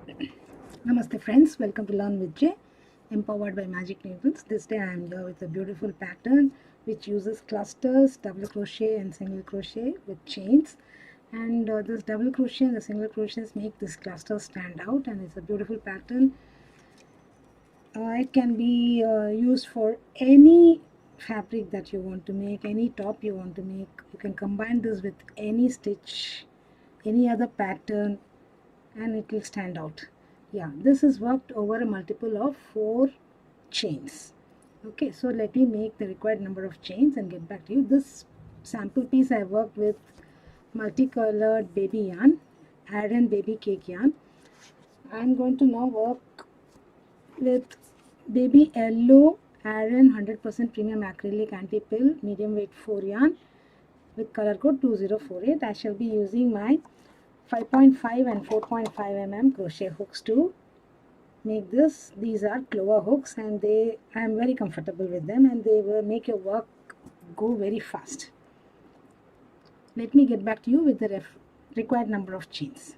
Namaste friends, welcome to Learn with J, empowered by Magic Needles. This day I am here with a beautiful pattern which uses clusters, double crochet and single crochet with chains. And this double crochet and the single crochets make this cluster stand out, and it's a beautiful pattern. It can be used for any fabric that you want to make, any top you want to make. You can combine this with any stitch, any other pattern, and it will stand out. Yeah, this is worked over a multiple of 4 chains. Okay, so let me make the required number of chains and get back to you. This sample piece I worked with multicolored baby yarn, Aran baby cake yarn. I'm going to now work with baby yellow Aran 100% premium acrylic anti-pill medium weight 4 yarn with color code 2048. I shall be using my 5.5 and 4.5 mm crochet hooks to make this. These are clover hooks, and I am very comfortable with them, and they will make your work go very fast. Let me get back to you with the required number of chains.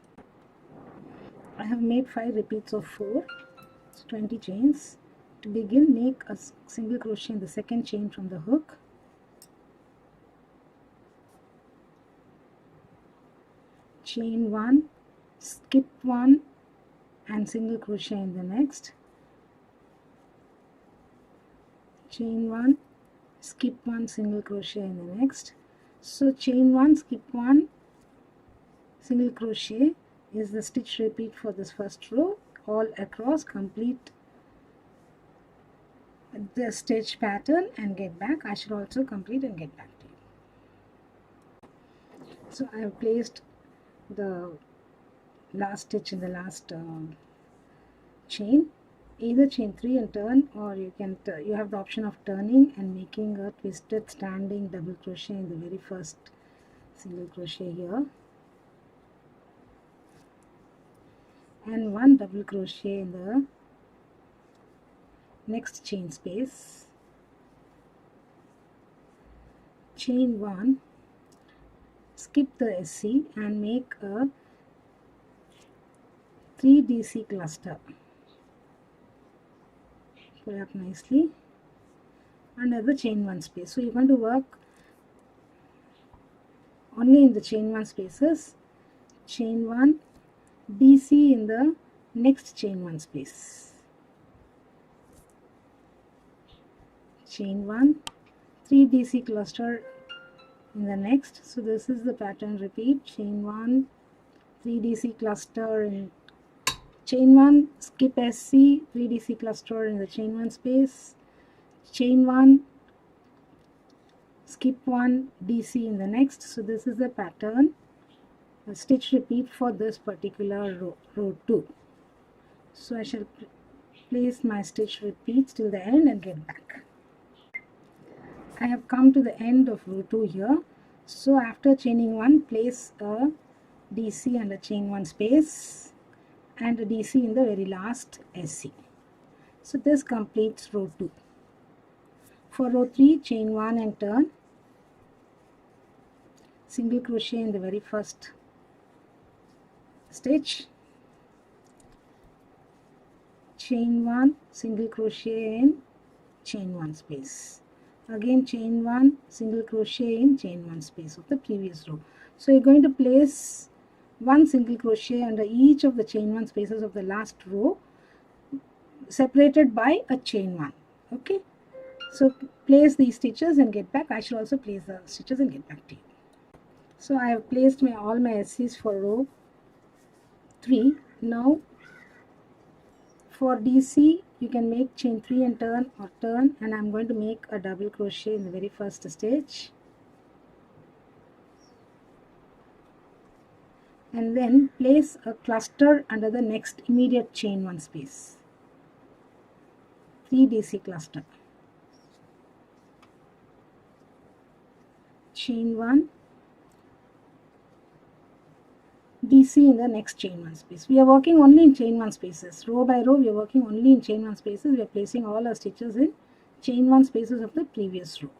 I have made 5 repeats of 4, so 20 chains. To begin, make a single crochet in the second chain from the hook. Chain 1, skip 1 and single crochet in the next. Chain 1, skip 1, single crochet in the next. So chain 1, skip 1, single crochet is the stitch repeat for this first row. All across, complete the stitch pattern and get back. I should also complete and get back to you. So I have placed the last stitch in the last chain. Either chain 3 and turn, or you have the option of turning and making a twisted standing double crochet in the very first single crochet here, and 1 double crochet in the next chain space. Chain 1, skip the SC and make a 3 DC cluster. Pull it up nicely under the chain 1 space. So you're going to work only in the chain 1 spaces. Chain 1, DC in the next chain 1 space. Chain 1, 3 DC cluster in the next. So this is the pattern repeat. Chain 1, 3 DC cluster in chain 1, skip SC, 3 DC cluster in the chain 1 space. Chain 1, skip 1, DC in the next. So this is the pattern, a stitch repeat for this particular row 2. So I shall place my stitch repeats till the end and get back. I have come to the end of row 2 here. So after chaining 1, place a DC and a chain 1 space and a DC in the very last SC. So this completes row 2. For row 3, chain 1 and turn, single crochet in the very first stitch, chain 1, single crochet in chain 1 space, again chain 1, single crochet in chain 1 space of the previous row. So you're going to place 1 single crochet under each of the chain 1 spaces of the last row, separated by a chain 1. Okay, so place these stitches and get back. I should also place the stitches and get back to you. So I have placed all my SCs for row 3. Now for DC, you can make chain 3 and turn, or turn, and I'm going to make a double crochet in the very first stitch, and then place a cluster under the next immediate chain 1 space, 3 DC cluster, chain 1, DC in the next chain 1 space. We are working only in chain 1 spaces. Row by row, we are working only in chain 1 spaces. We are placing all our stitches in chain 1 spaces of the previous row.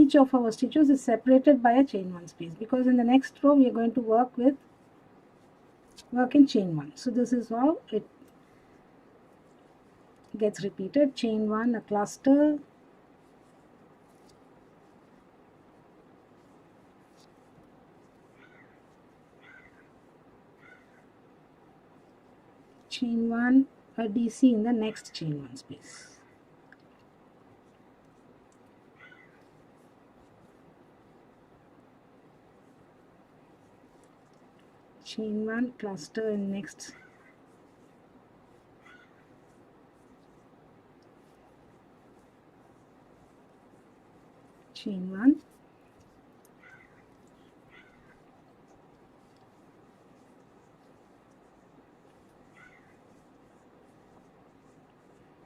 each of our stitches is separated by a chain 1 space, because in the next row we are going to work in chain 1. So this is how it gets repeated. Chain 1, a cluster, chain 1, a DC in the next chain 1 space. Chain 1, cluster in next. Chain 1.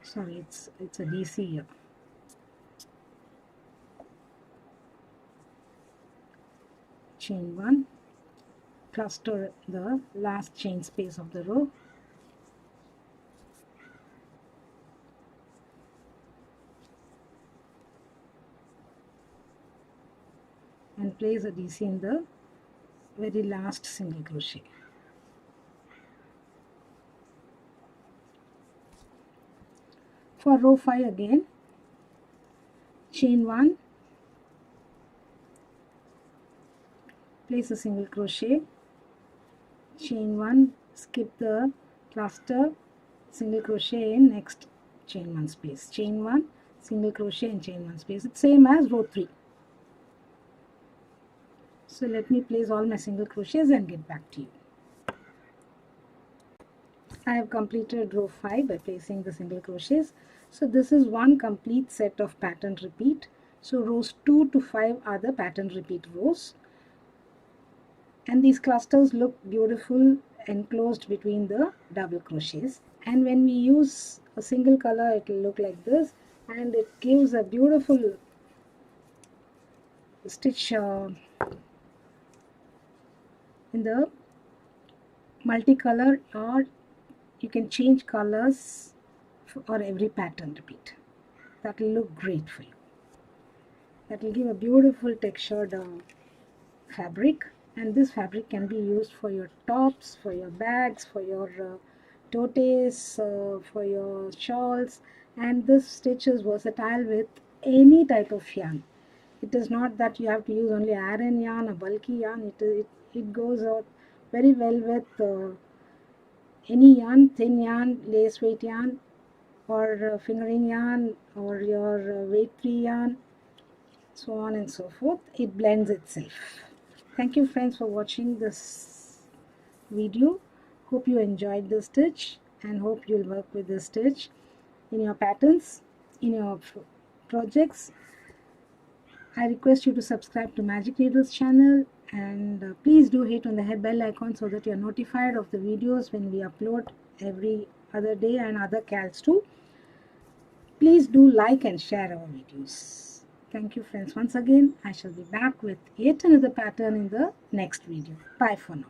Sorry, it's a DC here. Chain 1, cluster the last chain space of the row, and place a DC in the very last single crochet. For row 5 again, chain 1, place a single crochet, chain 1, skip the cluster, single crochet in next chain 1 space, chain 1, single crochet in chain 1 space. It's same as row 3. So let me place all my single crochets and get back to you. I have completed row 5 by placing the single crochets. So this is one complete set of pattern repeat. So rows 2 to 5 are the pattern repeat rows. And these clusters look beautiful enclosed between the double crochets. And when we use a single color, it will look like this. And it gives a beautiful stitch in the multicolor, or you can change colors for every pattern repeat. That will look great for you. That will give a beautiful textured fabric, and this fabric can be used for your tops, for your bags, for your totes, for your shawls. And this stitch is versatile with any type of yarn. It is not that you have to use only Aran yarn or bulky yarn. It goes out very well with any yarn, thin yarn, lace weight yarn, or fingering yarn, or your weight free yarn, so on and so forth. It blends itself. Thank you friends for watching this video. Hope you enjoyed the stitch, and hope you'll work with this stitch in your patterns, in your projects. I request you to subscribe to Magic Needles channel, and please do hit on the bell icon so that you are notified of the videos when we upload every other day, and other cals too. Please do like and share our videos. Thank you friends once again. I shall be back with yet another pattern in the next video. Bye for now.